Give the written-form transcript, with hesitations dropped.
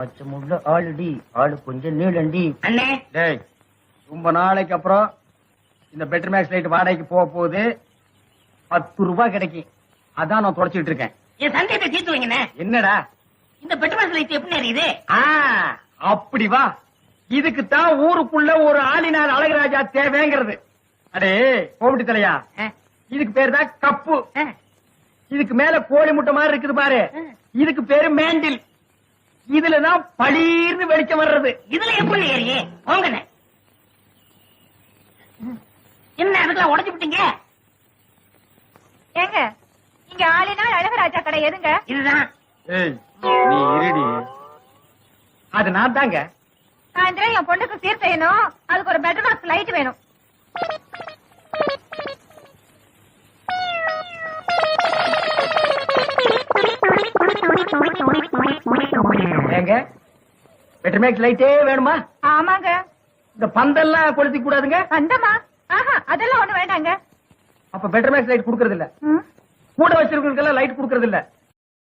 பச்சை முள்ள ஆளுடி ஆளு கொஞ்சம் நீளண்டி அண்ணே டேய் ரொம்ப நாளைக்கு அப்புறம் இந்த பெட்டர் மேக்ஸ் லைட் வாடகைக்கு போக போகுது 10 ரூபாய் கிடைக்கும் அதான் நான் தொடச்சிட்டு இருக்கேன். என் சந்தேகத்தை தீர்த்து வைங்கண்ணே. என்னடா இந்த பெட்ரோல் லைட் எப்படி எரியுது? அப்படி வா, இதுக்கு தான் ஊருக்குள்ள ஒரு ஆளினார் அழகுராஜா தேவைங்கிறது. அடே கோவிட்டு தலையா, இதுக்கு பேரு தான் கப்பு. இதுக்கு மேல கோழி முட்டை மாதிரி இருக்குது பாரு, இதுக்கு பேரு மேண்டில். இதுலதான் பளீர்னு வெளிச்சம் வர்றது. இதுல எப்படி ஏறியே போங்கண்ணே. என்ன அதுக்கெல்லாம் உடைச்சு விட்டீங்க? ஏங்க இங்க ஆளினால் அழகராஜா கடை எதுங்க? இதுதான். நீ இருடி, அது நான் தாங்க. சாயந்தரம் என் பொண்ணுக்கு சீர் செய்யணும், அதுக்கு ஒரு பெட்ரோல் பாக்ஸ் லைட் வேணும். ஏங்க பெட்டர் மேக்ஸ் லைட்டே வேணுமா? ஆமாங்க. இந்த பந்தெல்லாம் கொளுத்தி கூடாதுங்க. வந்தமா? ஆஹா, அதெல்லாம் ஒண்ணு வேண்டாங்க. அப்ப பெட்டர் மேக்ஸ் லைட் குடுக்கறது இல்ல, கூட வச்சிருக்கவங்களுக்கு லைட் குடுக்கறது இல்ல.